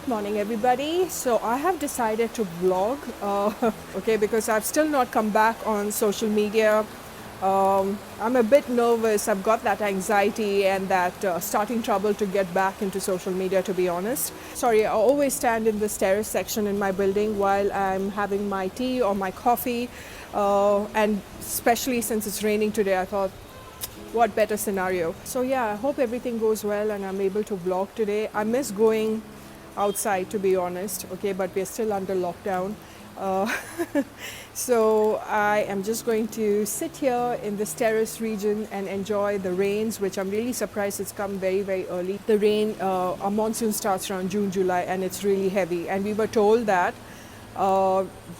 Good morning everybody. So I have decided to vlog okay, because I've still not come back on social media. I'm a bit nervous. I've got that anxiety and that starting trouble to get back into social media, to be honest. Sorry, I always stand in this terrace section in my building while I'm having my tea or my coffee, and especially since it's raining today, I thought, what better scenario. So yeah, I hope everything goes well and I'm able to vlog today. I miss going outside, to be honest, okay, but we're still under lockdown. uh, so I am just going to sit here in this terrace region and enjoy the rains, which I'm really surprised it's come very early. The rain, our monsoon starts around June, July, and it's really heavy, and we were told that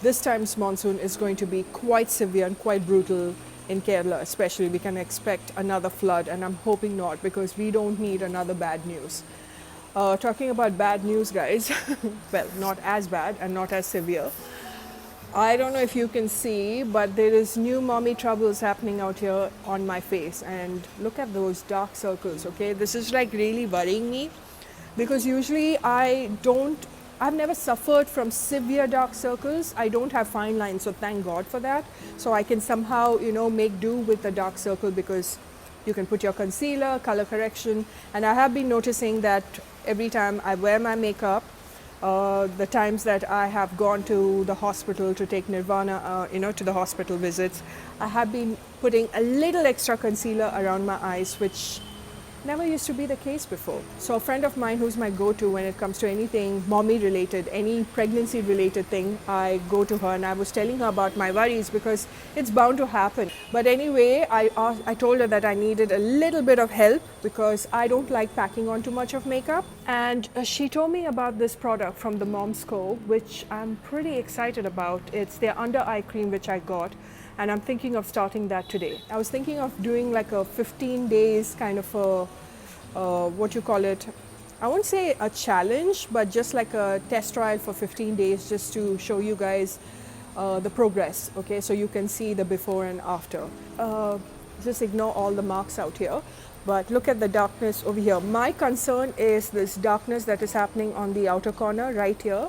this time's monsoon is going to be quite severe and quite brutal in Kerala especially. We can expect another flood, and I'm hoping not, because we don't need another bad news. Talking about bad news, guys, well, not as bad and not as severe. I don't know if you can see, but there is new mommy troubles happening out here on my face, and look at those dark circles, okay? This is like really worrying me, because usually I've never suffered from severe dark circles. I don't have fine lines, so thank God for that. So I can somehow, make do with the dark circle, because you can put your concealer, color correction, and I have been noticing that every time I wear my makeup, the times that I have gone to the hospital to take Nirvana, to the hospital visits, I have been putting a little extra concealer around my eyes, which never used to be the case before. So a friend of mine who's my go-to when it comes to anything mommy related, any pregnancy related thing, I go to her, and I was telling her about my worries because it's bound to happen. But anyway, I told her that I needed a little bit of help because I don't like packing on too much of makeup. And she told me about this product from the Mom's Co, which I'm pretty excited about. It's their under eye cream, which I got, and I'm thinking of starting that today. I was thinking of doing like a 15 days kind of a, what you call it, I won't say a challenge, but just like a test trial for 15 days, just to show you guys the progress, okay? So you can see the before and after. Just ignore all the marks out here, but look at the darkness over here. My concern is this darkness that is happening on the outer corner right here.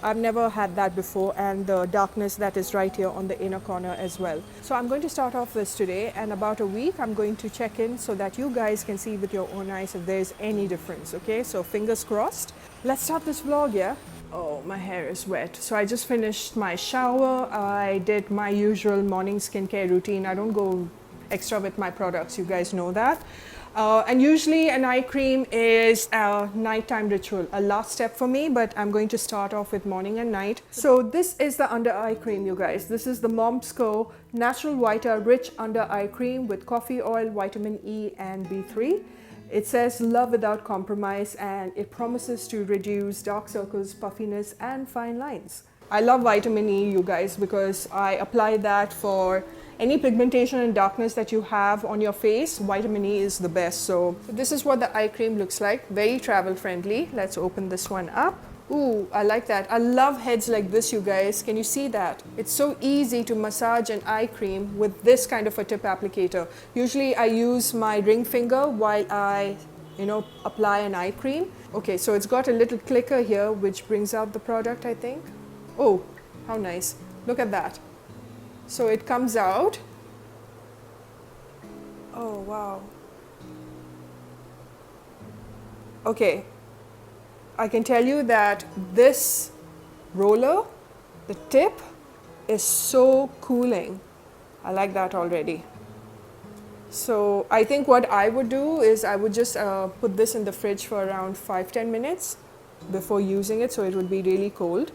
I've never had that before, and the darkness that is right here on the inner corner as well. So I'm going to start off this today, and about a week I'm going to check in so that you guys can see with your own eyes if there's any difference, okay? So fingers crossed. Let's start this vlog, yeah? Oh, my hair is wet. So I just finished my shower. I did my usual morning skincare routine. I don't go extra with my products, you guys know that. And usually an eye cream is a nighttime ritual, a last step for me, but I'm going to start off with morning and night. So this is the under eye cream, you guys. This is the Mom's Co Natural Vita Rich Under Eye Cream with coffee oil, vitamin E and B3. It says love without compromise, and it promises to reduce dark circles, puffiness and fine lines. I love vitamin E, you guys, because I apply that for any pigmentation and darkness that you have on your face. Vitamin E is the best. So this is what the eye cream looks like. Very travel friendly. Let's open this one up. Ooh, I like that. I love heads like this, you guys. Can you see that? It's so easy to massage an eye cream with this kind of a tip applicator. Usually I use my ring finger while I apply an eye cream. Okay, so it's got a little clicker here which brings out the product, I think. Oh, how nice. Look at that. So it comes out. Oh, wow. Okay, I can tell you that this roller, the tip, is so cooling. I like that already. So I think what I would do is I would just put this in the fridge for around 5-10 minutes before using it, so it would be really cold.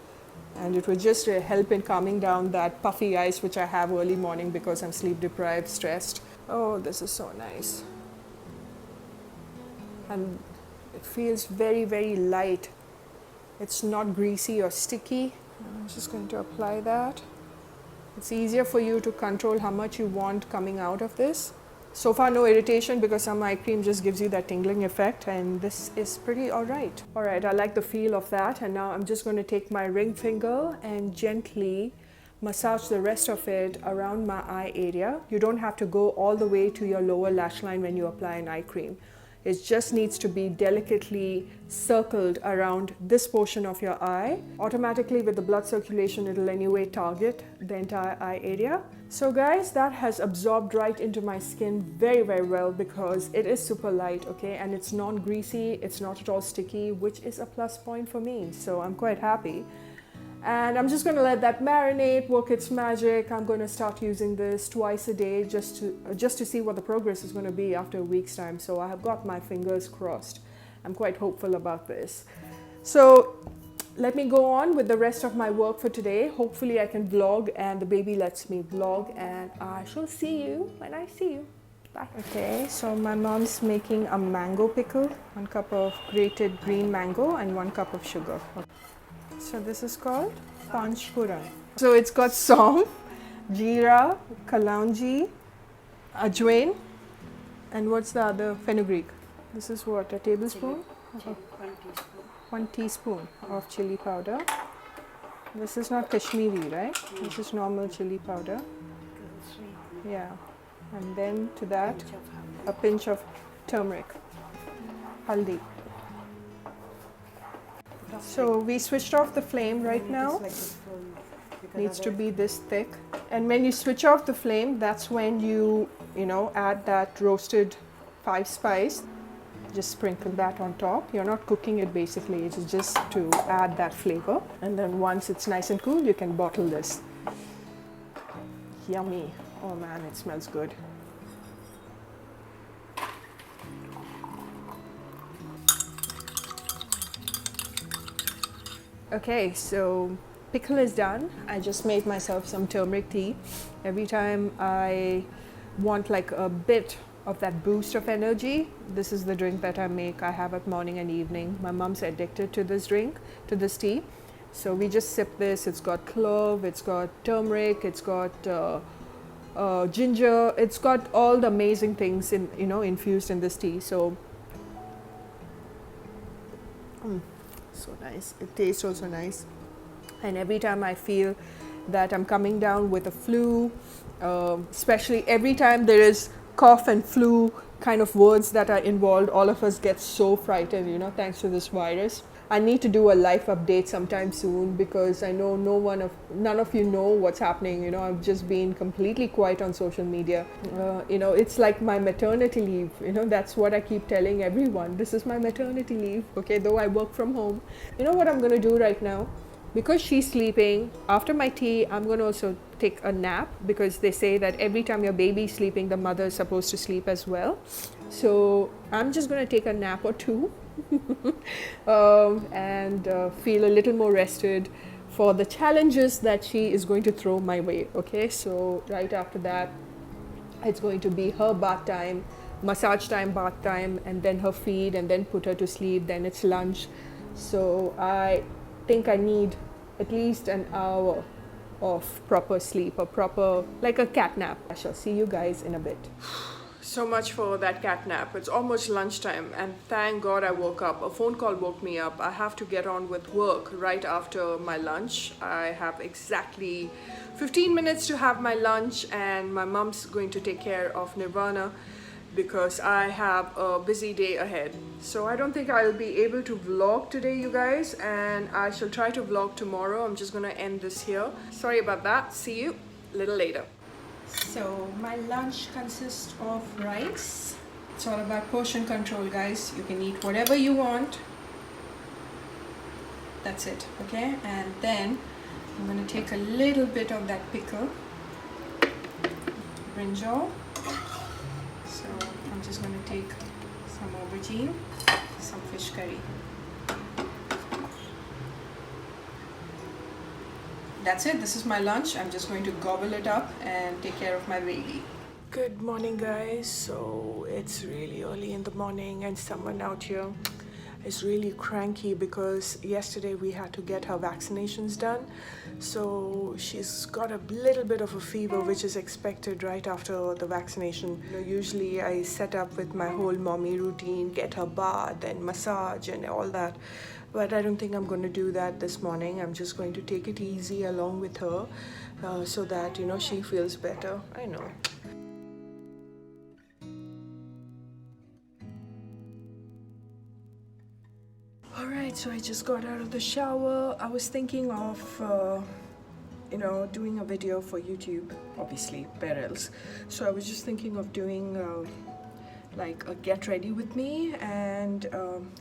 And it would just help in calming down that puffy eyes which I have early morning because I'm sleep deprived, stressed. Oh, this is so nice. And it feels very light. It's not greasy or sticky. I'm just going to apply that. It's easier for you to control how much you want coming out of this. So far no irritation, because some eye cream just gives you that tingling effect, and this is pretty alright. Alright, I like the feel of that, and now I'm just going to take my ring finger and gently massage the rest of it around my eye area. You don't have to go all the way to your lower lash line when you apply an eye cream. It just needs to be delicately circled around this portion of your eye. Automatically with the blood circulation, it'll anyway target the entire eye area. So guys, that has absorbed right into my skin very, very well because it is super light, okay? And it's non-greasy, it's not at all sticky, which is a plus point for me. So I'm quite happy. And I'm just going to let that marinate, work its magic. I'm going to start using this twice a day just to see what the progress is going to be after a week's time. So I have got my fingers crossed. I'm quite hopeful about this. So let me go on with the rest of my work for today. Hopefully I can vlog and the baby lets me vlog, and I shall see you when I see you. Bye. Okay, so my mom's making a mango pickle, 1 cup of grated green mango and 1 cup of sugar. So this is called panchpura. So it's got saum, jeera, kalonji, ajwain, and what's the other? Fenugreek. This is what, a tablespoon? Chili, 1 teaspoon. 1 teaspoon of chili powder. This is not Kashmiri, right? This is normal chili powder. Yeah. And then to that, a pinch of turmeric, haldi. So we switched off the flame right now. Needs to be this thick. And when you switch off the flame, that's when you add that roasted 5 spice. Just sprinkle that on top. You're not cooking it basically, it's just to add that flavor. And then once it's nice and cool, you can bottle this. Yummy. Oh man, it smells good. Okay, so pickle is done. I just made myself some turmeric tea. Every time I want like a bit of that boost of energy, this is the drink that I make. I have it morning and evening. My mom's addicted to this drink, to this tea. So we just sip this. It's got clove, it's got turmeric, it's got ginger. It's got all the amazing things infused in this tea. So so nice. It tastes also nice. And every time I feel that I'm coming down with a flu, especially every time there is cough and flu kind of words that are involved, all of us get so frightened, thanks to this virus. I need to do a life update sometime soon because I know none of you know what's happening. I've just been completely quiet on social media. It's like my maternity leave. That's what I keep telling everyone. This is my maternity leave. Okay, though I work from home. You know what I'm going to do right now? Because she's sleeping, after my tea, I'm going to also take a nap because they say that every time your baby's sleeping, the mother is supposed to sleep as well. So I'm just going to take a nap or two and feel a little more rested for the challenges that she is going to throw my way. Okay, so right after that, it's going to be her bath time, massage time, bath time, and then her feed, and then put her to sleep. Then it's lunch. So I think I need at least an hour of proper sleep, like a cat nap. I shall see you guys in a bit. So much for that cat nap. It's almost lunchtime and thank God I woke up. A phone call woke me up. I have to get on with work right after my lunch. I have exactly 15 minutes to have my lunch and my mom's going to take care of Nirvana because I have a busy day ahead. So I don't think I'll be able to vlog today, you guys, and I shall try to vlog tomorrow. I'm just gonna end this here. Sorry about that. See you a little later. So my lunch consists of rice. It's all about portion control, guys. You can eat whatever you want. That's it, okay? And then I'm gonna take a little bit of that pickle, brinjal. So I'm just going to take some aubergine, some fish curry. That's it. This is my lunch. I'm just going to gobble it up and take care of my baby. Good morning, guys. So it's really early in the morning and someone out here is really cranky because yesterday we had to get her vaccinations done. So she's got a little bit of a fever, which is expected right after the vaccination. Usually I set up with my whole mommy routine, get her bath and massage and all that. But I don't think I'm going to do that this morning. I'm just going to take it easy along with her so that, she feels better. I know. Alright, so I just got out of the shower. I was thinking of doing a video for YouTube, obviously, where else? So I was just thinking of doing like a get ready with me, and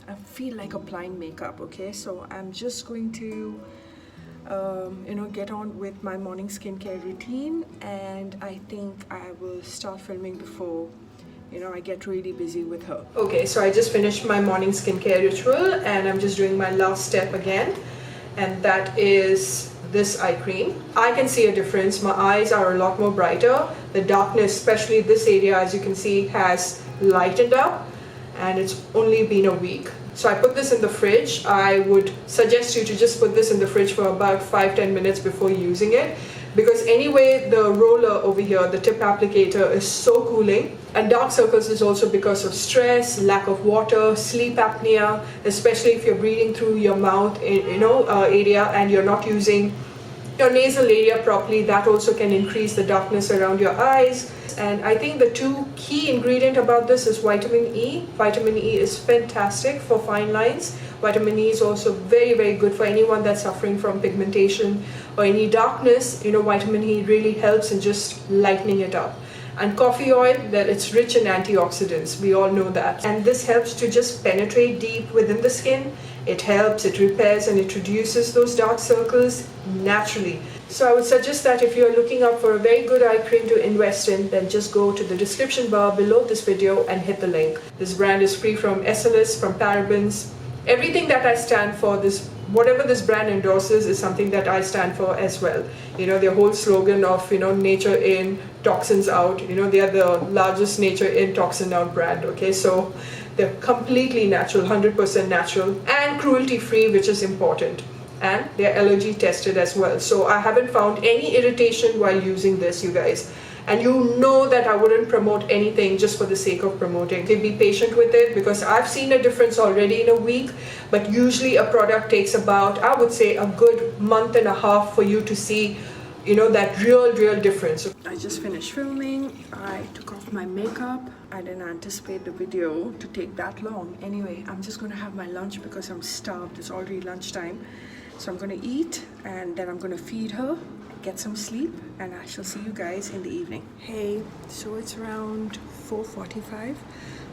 I feel like applying makeup, okay? So I'm just going to get on with my morning skincare routine, and I think I will start filming before I get really busy with her. Okay, so I just finished my morning skincare ritual, and I'm just doing my last step again, and that is this eye cream. I can see a difference. My eyes are a lot more brighter. The darkness, especially this area, as you can see, has lightened up, and it's only been a week. So I put this in the fridge. I would suggest you to just put this in the fridge for about 5-10 minutes before using it, because anyway the roller over here, the tip applicator, is so cooling. And dark circles is also because of stress, lack of water, sleep apnea, especially if you're breathing through your mouth area and you're not using your nasal area properly. That also can increase the darkness around your eyes. And I think the two key ingredient about this is vitamin E. Vitamin E is fantastic for fine lines. Vitamin E is also very, very good for anyone that's suffering from pigmentation or any darkness. Vitamin E really helps in just lightening it up. And coffee oil, well, it's rich in antioxidants. We all know that. And this helps to just penetrate deep within the skin. It helps, it repairs, and it reduces those dark circles naturally. So I would suggest that if you're looking up for a very good eye cream to invest in, then just go to the description bar below this video and hit the link. This brand is free from SLS, from parabens. Everything that I stand for, whatever this brand endorses, is something that I stand for as well. Their whole slogan of Nature In Toxins Out. They are the largest Nature In Toxin Out brand. Okay, so they're completely natural, 100% natural, and cruelty free, which is important. And they're allergy tested as well. So I haven't found any irritation while using this, you guys. And you know that I wouldn't promote anything just for the sake of promoting. So be patient with it, because I've seen a difference already in a week, but usually a product takes about, I would say, a good month and a half for you to see, that real difference. I just finished filming. I took off my makeup. I didn't anticipate the video to take that long. Anyway, I'm just gonna have my lunch because I'm starved. It's already lunchtime. So I'm gonna eat, and then I'm gonna feed her, get some sleep, and I shall see you guys in the evening. Hey, so it's around 4:45.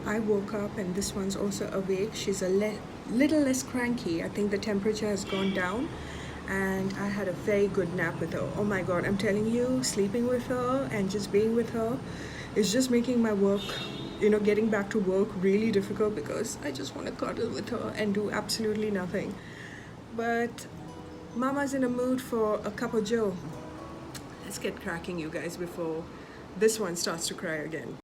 I woke up, and this one's also awake. She's a little less cranky. I think the temperature has gone down, and I had a very good nap with her. Oh my god, I'm telling you, sleeping with her and just being with her is just making my work, getting back to work really difficult, because I just want to cuddle with her and do absolutely nothing. But Mama's in a mood for a cup of joe. Let's get cracking, you guys, before this one starts to cry again.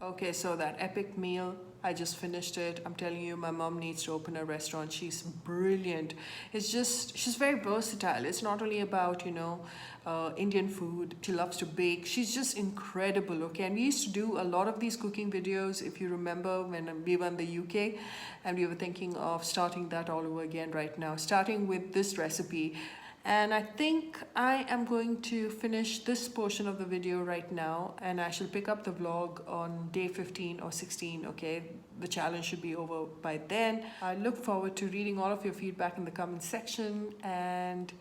Okay, so that epic meal, I just finished it. I'm telling you, my mom needs to open a restaurant. She's brilliant. She's very versatile. It's not only about, Indian food. She loves to bake. She's just incredible, okay? And we used to do a lot of these cooking videos, if you remember, when we were in the UK, and we were thinking of starting that all over again right now, starting with this recipe. And I think I am going to finish this portion of the video right now, and I shall pick up the vlog on day 15 or 16, okay? The challenge should be over by then. I look forward to reading all of your feedback in the comment section, and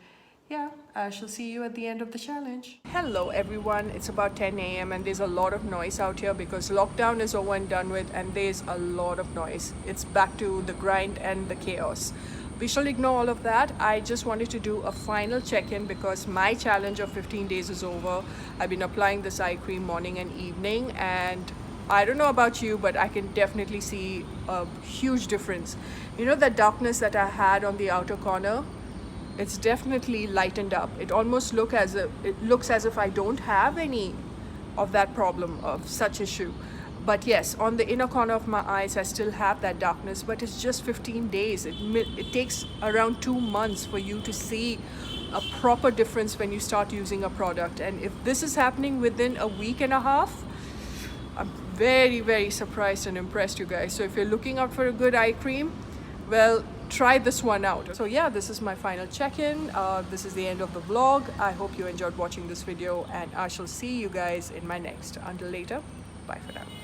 yeah, I shall see you at the end of the challenge. Hello everyone, it's about 10 a.m. and there's a lot of noise out here because lockdown is over and done with, and there's a lot of noise. It's back to the grind and the chaos. We shall ignore all of that. I just wanted to do a final check-in because my challenge of 15 days is over. I've been applying this eye cream morning and evening, and I don't know about you, but I can definitely see a huge difference. You know that darkness that I had on the outer corner? It's definitely lightened up. It almost looks as if I don't have any of that problem, of such issue. But yes, on the inner corner of my eyes I still have that darkness, but it's just 15 days. It takes around 2 months for you to see a proper difference when you start using a product. And if this is happening within a week and a half, I'm very, very surprised and impressed, you guys. So if you're looking out for a good eye cream, well, try this one out. So yeah, this is my final check-in. This is the end of the vlog. I hope you enjoyed watching this video, and I shall see you guys in my next. Until later, bye for now.